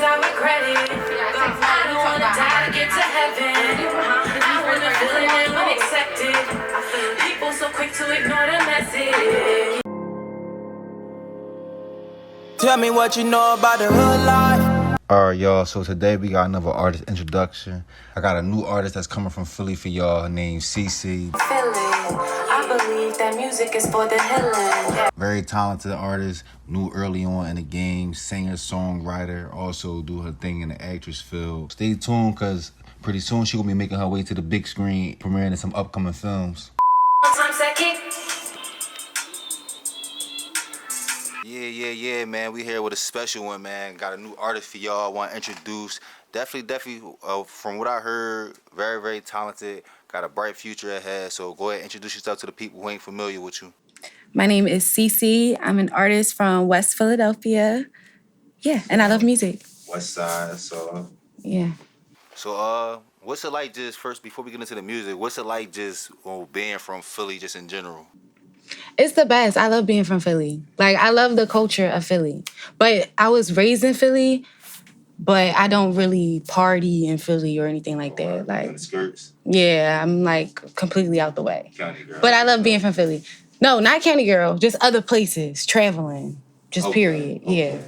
I regret it. I don't wanna die to get to heaven. I wanna feel it and accept it. People so quick to ignore the message. Tell me what you know about the hood life. Alright, y'all, so today we got another artist introduction. I got a new artist that's coming from Philly for y'all named SISI. I believe that music is for the healing. Very talented artist, new early on in the game, singer, songwriter, also do her thing in the actress field. Stay tuned, because pretty soon she gonna be making her way to the big screen, premiering in some upcoming films. Yeah, man. We here with a special one, man. Got a new artist for y'all. Want to introduce. Definitely, from what I heard, very, very talented. Got a bright future ahead. So go ahead and introduce yourself to the people who ain't familiar with you. My name is SISI. I'm an artist from West Philadelphia. Yeah, and I love music. West Side, so. Yeah. So, what's it like just first, before we get into the music, what's it like just being from Philly just in general? It's the best. I love being from Philly. Like, I love the culture of Philly. But I was raised in Philly, but I don't really party in Philly or anything like that. Like, in the skirts? Yeah, I'm like completely out the way. County girl. But I love being from Philly. No, not County girl, just other places, traveling. Just period. Okay. Yeah.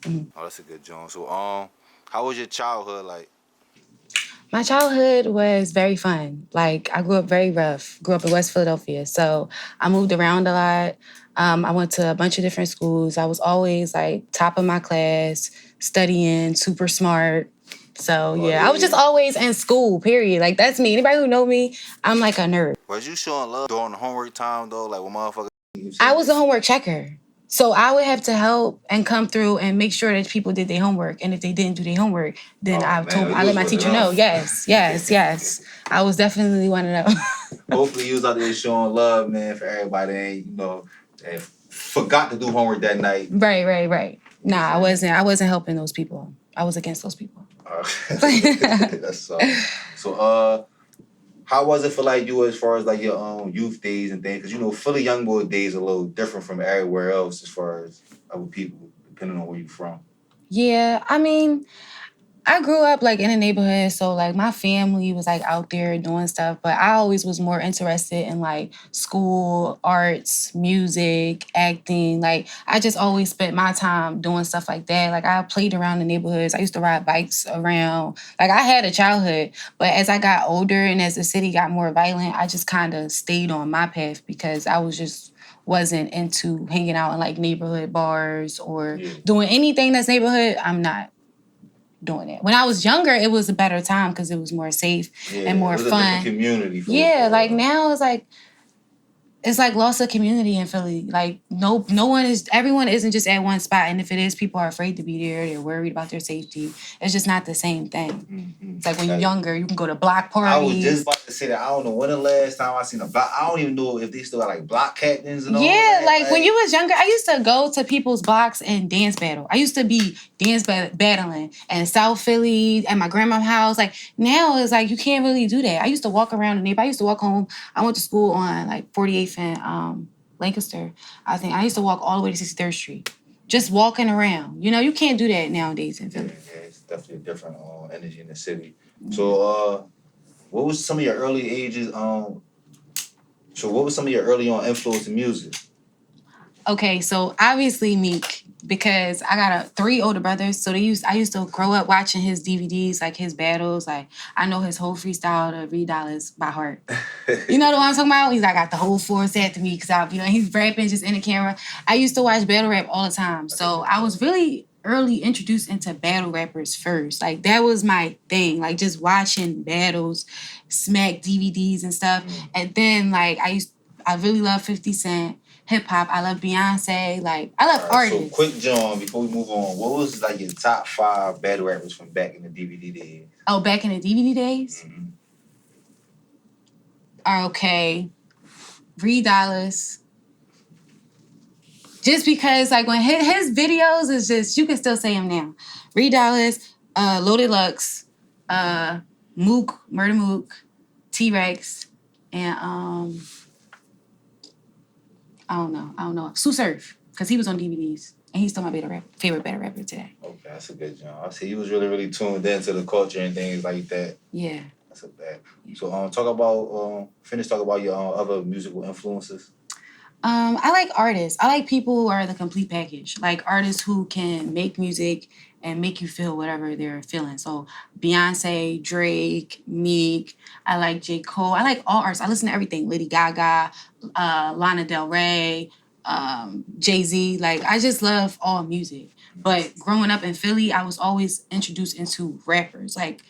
Mm-hmm. Oh, that's a good joint. So, how was your childhood like? My childhood was very fun. Like, I grew up very rough. Grew up in West Philadelphia. So I moved around a lot. I went to a bunch of different schools. I was always, like, top of my class, studying, super smart. So, yeah, I was just always in school, period. Like, that's me. Anybody who know me, I'm like a nerd. Was you showing love during the homework time, though? Like, when motherfuckers... I was a homework checker. So I would have to help and come through and make sure that people did their homework. And if they didn't do their homework, then I let my teacher know. Yes. I was definitely one of them. Hopefully you was out there showing love, man, for everybody that forgot to do homework that night. Right. Nah, I wasn't helping those people. I was against those people. That's so. How was it for like you as far as like your youth days and things? Because Philly young boy days are a little different from everywhere else as far as other people, depending on where you're from. Yeah, I mean, I grew up like in a neighborhood, so like my family was like out there doing stuff, but I always was more interested in like school, arts, music, acting. Like I just always spent my time doing stuff like that. Like I played around the neighborhoods. I used to ride bikes around. Like I had a childhood, but as I got older and as the city got more violent, I just kind of stayed on my path because I wasn't into hanging out in like neighborhood bars or doing anything that's neighborhood. I'm not doing it. When I was younger, it was a better time because it was more safe and more fun. A different community. Like now it's like lost of community in Philly. Like everyone isn't just at one spot, and if it is, people are afraid to be there. They're worried about their safety. It's just not the same thing. Mm-hmm. It's like when you're younger, you can go to block parties. I was just about to say that. I don't know when the last time I seen a block. I don't even know if they still got like block captains and all. Yeah, like when you was younger, I used to go to people's blocks and dance battle. I used to be battling in South Philly at my grandma's house. Like now it's like you can't really do that. I used to walk around the neighborhood. I used to walk home. I went to school on like 48th and Lancaster. I think I used to walk all the way to 63rd Street, just walking around. You can't do that nowadays in Philly. Yeah, it's definitely a different energy in the city. So, what was some of your early ages? So, what was some of your early on influence in music? Okay, so obviously Meek, because I got 3 older brothers, so I used to grow up watching his DVDs, like his battles. Like I know his whole freestyle to $3 by heart. You know what I'm talking about? He's like got the whole 4 set to me because he's rapping just in the camera. I used to watch battle rap all the time, so I was really early introduced into battle rappers first. Like that was my thing, like just watching battles, smack DVDs and stuff. And then like I really love 50 Cent. Hip hop. I love Beyonce. Like I love artists. So quick, John, before we move on, what was like your top 5 battle rappers from back in the DVD days? Oh, back in the DVD days? Mm-hmm. Okay. $3. Just because like when his videos is just, you can still say him now. $3, Loaded Lux, Mook, Murder Mook, T-Rex, and I don't know. Sue Surf, because he was on DVDs. And he's still my favorite battle rapper today. Okay, that's a good job. I see you was really tuned into the culture and things like that. Yeah. That's a bad. So talk about your other musical influences. I like artists. I like people who are the complete package. Like artists who can make music and make you feel whatever they're feeling. So Beyonce, Drake, Meek. I like J. Cole. I like all artists. I listen to everything. Lady Gaga, Lana Del Rey, Jay-Z. Like I just love all music. But growing up in Philly, I was always introduced into rappers. Like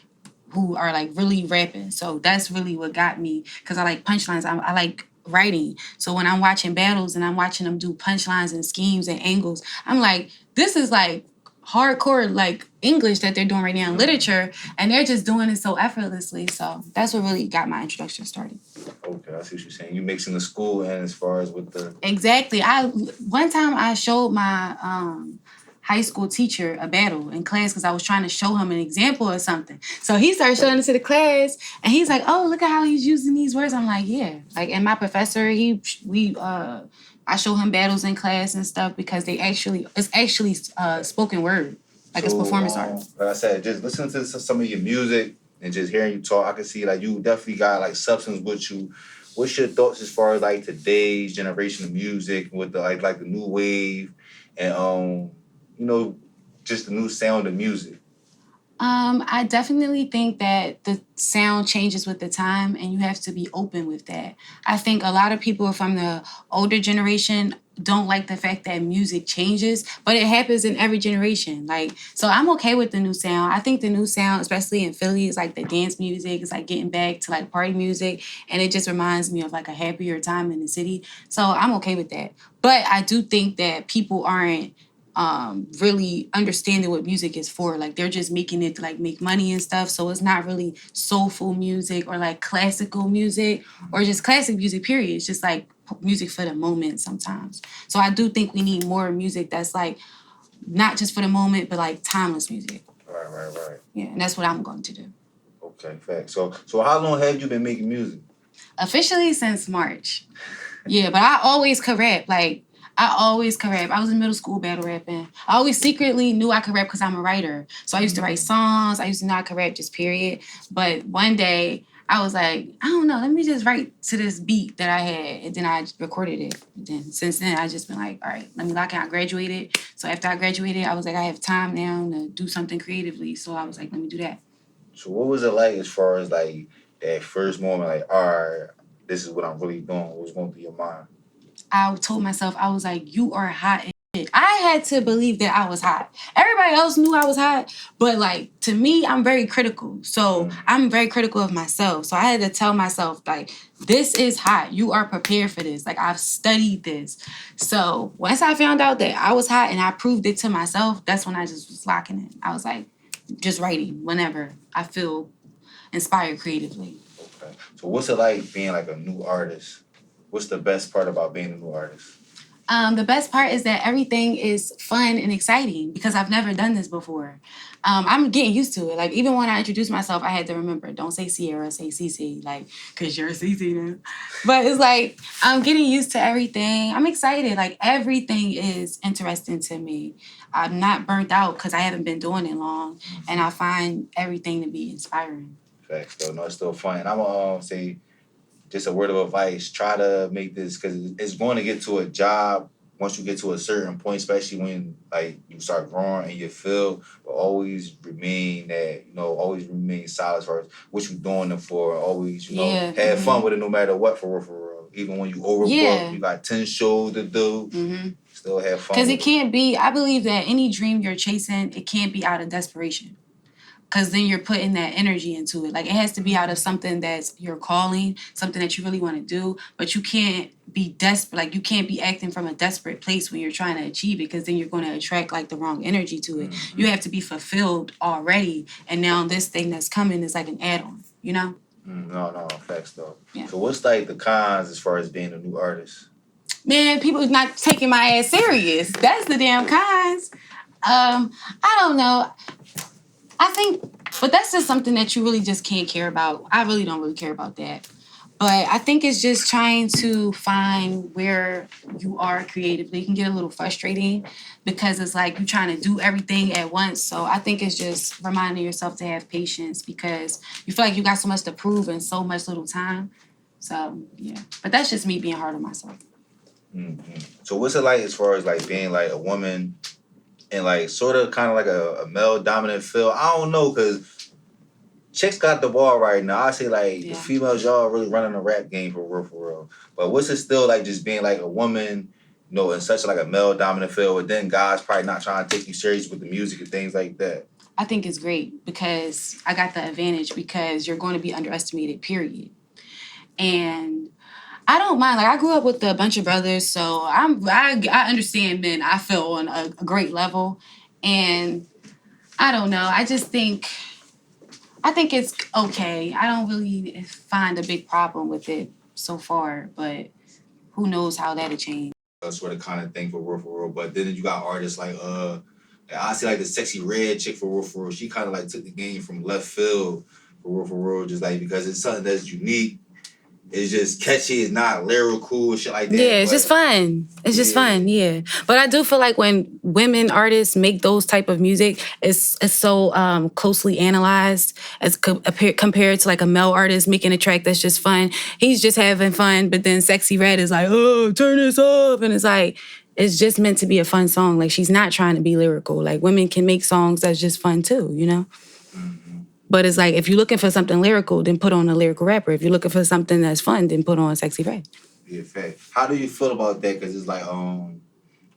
who are like really rapping. So that's really what got me because I like punchlines. I like writing. So when I'm watching battles and I'm watching them do punchlines and schemes and angles, I'm like, this is like hardcore like English that they're doing right now in literature, and they're just doing it so effortlessly. So that's what really got my introduction started. Okay, I see what you're saying. You mixing the school and as far as with the Exactly. One time I showed my high school teacher a battle in class because I was trying to show him an example or something. So he started showing it to the class, and he's like, "Oh, look at how he's using these words." I'm like, "Yeah." Like, and my professor, I show him battles in class and stuff because it's actually spoken word, like it's performance art. Like I said, just listening to some of your music and just hearing you talk, I can see like you definitely got like substance with you. What's your thoughts as far as like today's generation of music with the like the new wave and just the new sound of music? I definitely think that the sound changes with the time and you have to be open with that. I think a lot of people from the older generation don't like the fact that music changes, but it happens in every generation. Like, so I'm okay with the new sound. I think the new sound, especially in Philly, is like the dance music. It's like getting back to like party music. And it just reminds me of like a happier time in the city. So I'm okay with that. But I do think that people aren't really understanding what music is for. Like they're just making it to like make money and stuff. So it's not really soulful music or like classical music or just classic music, period. It's just like music for the moment sometimes. So I do think we need more music that's like not just for the moment, but like timeless music. Right. Yeah, and that's what I'm going to do. Okay, fact. So how long have you been making music? Officially since March. Yeah, but I always could rap. Like I was in middle school battle rapping. I always secretly knew I could rap because I'm a writer. So I used to write songs. I used to know I could rap just period. But one day I was like, I don't know, let me just write to this beat that I had. And then I recorded it. And then since then I just been like, all right, let me lock in. I graduated. So after I graduated, I was like, I have time now to do something creatively. So I was like, let me do that. So what was it like as far as like that first moment, like, all right, this is what I'm really doing? What was going through your mind? I told myself, I was like, you are hot as shit. I had to believe that I was hot. Everybody else knew I was hot, but like to me, I'm very critical. So I'm very critical of myself. So I had to tell myself, like, this is hot. You are prepared for this. Like I've studied this. So once I found out that I was hot and I proved it to myself, that's when I just was locking it. I was like, just writing whenever I feel inspired creatively. Okay. So what's it like being like a new artist? What's the best part about being a new artist? The best part is that everything is fun and exciting because I've never done this before. I'm getting used to it. Like, even when I introduced myself, I had to remember, don't say Sierra, say SISI, like, because you're SISI now. But it's like, I'm getting used to everything. I'm excited. Like, everything is interesting to me. I'm not burnt out because I haven't been doing it long, and I find everything to be inspiring. Facts, though. No, it's still fun. And I'm going to say, just a word of advice, try to make this, because it's going to get to a job once you get to a certain point, especially when like you start growing in your field, but always remain solid as far as what you're doing it for. Always, have fun with it no matter what, for real. Even when you overbook, you got 10 shows to do, still have fun. Because it can't be, I believe that any dream you're chasing, it can't be out of desperation. Because then you're putting that energy into it. Like, it has to be out of something that's your calling, something that you really want to do. But you can't be desperate. Like, you can't be acting from a desperate place when you're trying to achieve it, because then you're going to attract, like, the wrong energy to it. You have to be fulfilled already. And now this thing that's coming is like an add-on, you know? No, facts, though. Yeah. So what's, like, the cons as far as being a new artist? Man, people not taking my ass serious. That's the damn cons. I don't know. I think, but that's just something that you really just can't care about. I really don't really care about that. But I think it's just trying to find where you are creatively. It can get a little frustrating because it's like you're trying to do everything at once. So I think it's just reminding yourself to have patience because you feel like you got so much to prove in so much little time. So yeah, but that's just me being hard on myself. Mm-hmm. So what's it like as far as like being like a woman and like sort of kind of like a male dominant feel? I don't know, because chicks got the ball right now. I say like the females, y'all really running the rap game for real, for real. But what's it still like just being like a woman, you know, in such like a male dominant field, but then guys probably not trying to take you serious with the music and things like that? I think it's great because I got the advantage because you're going to be underestimated, period. And I don't mind. Like I grew up with a bunch of brothers, so I understand men. I feel on a great level, and I don't know. I think it's okay. I don't really find a big problem with it so far, but who knows how that'll change. Sort of kind of thing for real. But then you got artists like I see like the Sexy Red chick for real. She kind of like took the game from left field for real, just like because it's something that's unique. It's just catchy. It's not lyrical and shit like that. Yeah, it's just fun. It's just fun, yeah. But I do feel like when women artists make those type of music, it's so closely analyzed as compared to like a male artist making a track that's just fun. He's just having fun, but then Sexy Red is like, oh, turn this up. And it's like, it's just meant to be a fun song. Like, she's not trying to be lyrical. Like, women can make songs that's just fun too, you know? But it's like, if you're looking for something lyrical, then put on a lyrical rapper. If you're looking for something that's fun, then put on Sexy Red. Yeah, fact. How do you feel about that? Because it's like,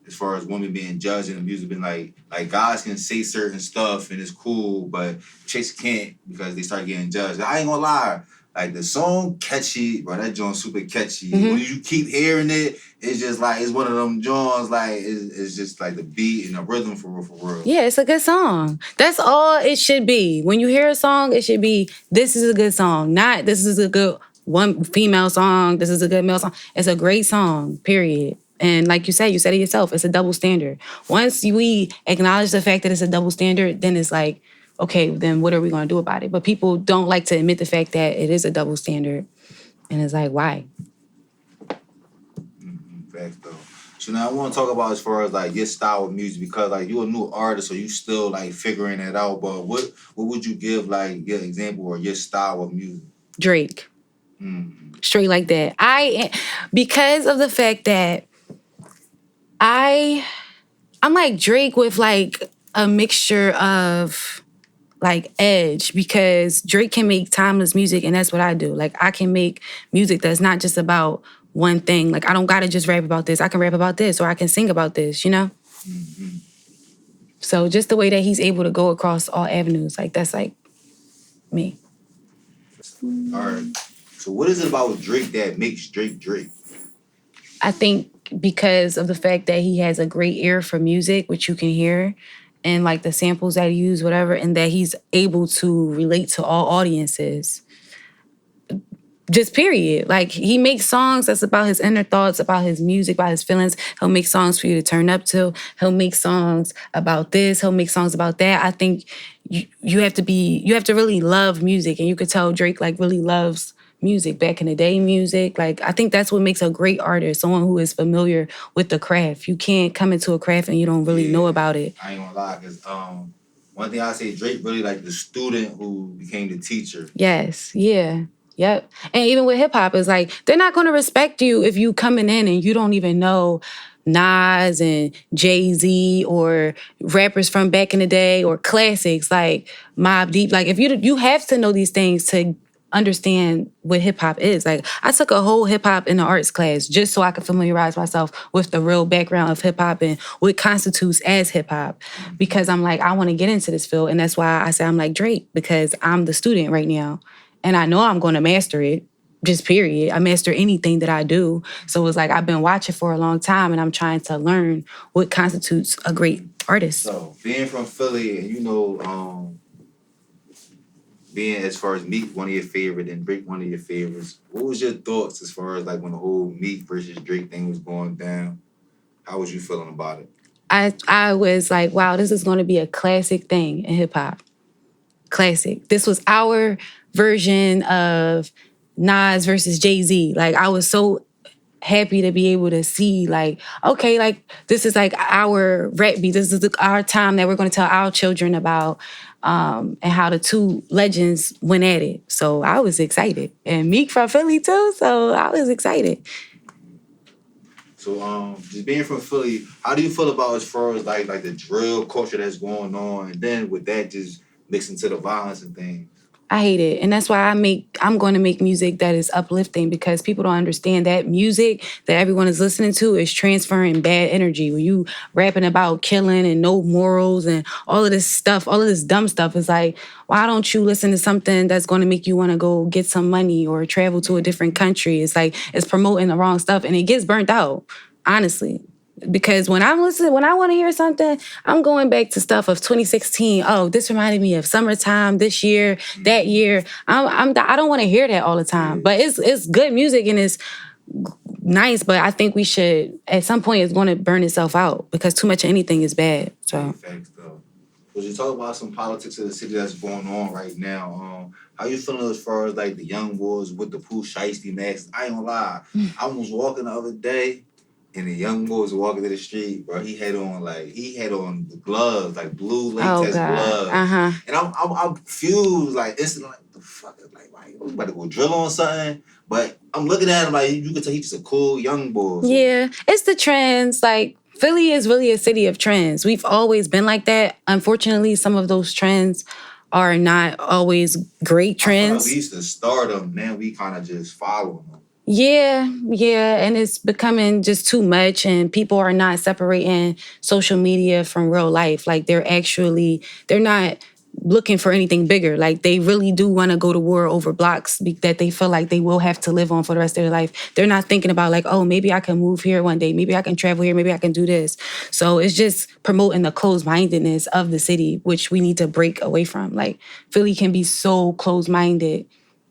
as far as women being judged in the music, being like guys can say certain stuff and it's cool, but chicks can't because they start getting judged. I ain't gonna lie. Like the song catchy, bro, that joint's super catchy. Mm-hmm. When you keep hearing it, it's just like, it's one of them joints, like, it's just like the beat and the rhythm for real. Yeah, it's a good song. That's all it should be. When you hear a song, it should be, this is a good song. Not, this is a good one female song, this is a good male song. It's a great song, period. And like you said it yourself, it's a double standard. Once we acknowledge the fact that it's a double standard, then it's like, okay, then what are we going to do about it? But people don't like to admit the fact that it is a double standard. And it's like, why? Facts though. So now I want to talk about as far as like your style of music, because like you're a new artist, so you still like figuring it out. But what would you give like your example or your style of music? Drake. Straight like that. Because of the fact that I'm like Drake with like a mixture of like edge, because Drake can make timeless music, and that's what I do. Like I can make music that's not just about one thing. Like I don't gotta just rap about this. I can rap about this, or I can sing about this, you know? Mm-hmm. So just the way that he's able to go across all avenues, like that's like me. All right. So what is it about Drake that makes Drake Drake? I think because of the fact that he has a great ear for music, which you can hear, and like the samples that he uses, whatever, and that he's able to relate to all audiences. Just period. Like he makes songs that's about his inner thoughts, about his music, about his feelings. He'll make songs for you to turn up to. He'll make songs about this. He'll make songs about that. I think you have to really love music, and you could tell Drake like really loves music, back in the day music. Like I think that's what makes a great artist, someone who is familiar with the craft. You can't come into a craft and you don't really know about it. I ain't gonna lie, because one thing I say, Drake really like the student who became the teacher. Yes, yeah. Yep. And even with hip hop, it's like they're not going to respect you if you coming in and you don't even know Nas and Jay-Z or rappers from back in the day or classics like Mobb Deep. Like if you have to know these things to understand what hip hop is. Like I took a whole hip hop in the arts class just so I could familiarize myself with the real background of hip hop and what constitutes as hip hop, because I'm like, I want to get into this field. And that's why I say I'm like Drake, because I'm the student right now. And I know I'm going to master it, just period. I master anything that I do. So it's like I've been watching for a long time, and I'm trying to learn what constitutes a great artist. So being from Philly, and you know, being as far as Meek one of your favorite and Drake one of your favorites, what was your thoughts as far as like when the whole Meek versus Drake thing was going down? How was you feeling about it? I was like, wow, this is going to be a classic thing in hip hop. Classic. This was our version of Nas versus Jay-Z. Like, I was so happy to be able to see, like, okay, like, this is like our rap beat. This is our time that we're going to tell our children about, and how the two legends went at it. So I was excited. And Meek from Philly too, so I was excited. So just being from Philly, how do you feel about as far as like the drill culture that's going on, and then with that just mixing to the violence and things? I hate it. And that's why I'm going to make music that is uplifting, because people don't understand that music that everyone is listening to is transferring bad energy. When you rapping about killing and no morals and all of this stuff, all of this dumb stuff, is like, why don't you listen to something that's going to make you want to go get some money or travel to a different country? It's like, it's promoting the wrong stuff and it gets burnt out, honestly. Because when I'm listening, when I want to hear something, I'm going back to stuff of 2016. Oh, this reminded me of summertime this year, that year. I don't want to hear that all the time. But it's good music and it's nice. But I think we should, at some point, it's going to burn itself out, because too much of anything is bad. So. Thanks, though. Would you talk about some politics of the city that's going on right now? How you feeling as far as like the young boys with the Pooh Shiesty masks? I ain't gonna lie. I was walking the other day. And the young boy was walking to the street, bro. He had on the gloves, like blue latex gloves. Uh-huh. And I'm confused, like instantly, like, what the fuck? Like, why you about to go drill on something? But I'm looking at him like, you can tell he's just a cool young boy. So. Yeah, it's the trends. Like, Philly is really a city of trends. We've always been like that. Unfortunately, some of those trends are not always great trends. We used to start them, now we kind of just follow them. Yeah, and it's becoming just too much, and people are not separating social media from real life. Like, they're not looking for anything bigger. Like, they really do want to go to war over blocks that they feel like they will have to live on for the rest of their life. They're not thinking about like, oh, maybe I can move here one day. Maybe I can travel here. Maybe I can do this. So it's just promoting the closed-mindedness of the city, which we need to break away from. Like, Philly can be so closed-minded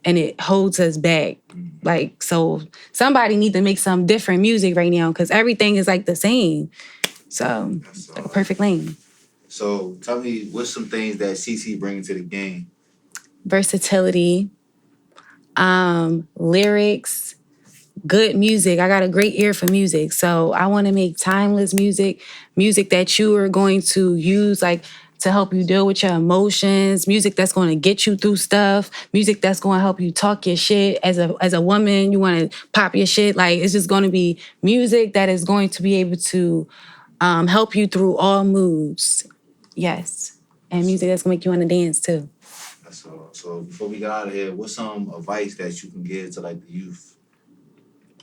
and it holds us back. Like, so somebody need to make some different music right now, because everything is like the same. So, like, perfect lane. So tell me, what's some things that SISI brings to the game? Versatility, lyrics, good music. I got a great ear for music. So I want to make timeless music that you are going to use, like, to help you deal with your emotions, music that's going to get you through stuff, music that's going to help you talk your shit. As a woman, you want to pop your shit. Like, it's just going to be music that is going to be able to help you through all moods. Yes. And music that's going to make you want to dance too. That's all. So before we get out of here, what's some advice that you can give to like the youth?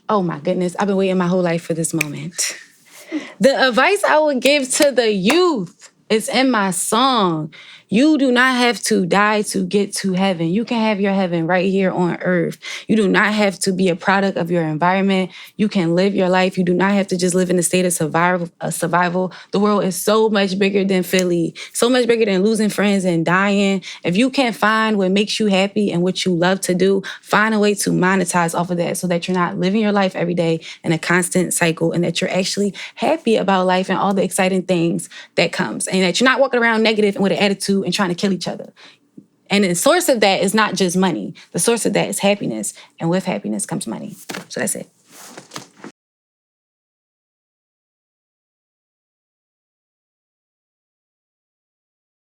Oh my goodness, I've been waiting my whole life for this moment. The advice I would give to the youth is in my song. You do not have to die to get to heaven. You can have your heaven right here on earth. You do not have to be a product of your environment. You can live your life. You do not have to just live in a state of survival. The world is so much bigger than Philly, so much bigger than losing friends and dying. If you can't find what makes you happy and what you love to do, find a way to monetize off of that, so that you're not living your life every day in a constant cycle, and that you're actually happy about life and all the exciting things that comes, and that you're not walking around negative and with an attitude and trying to kill each other. And the source of that is not just money. The source of that is happiness. And with happiness comes money. So that's it.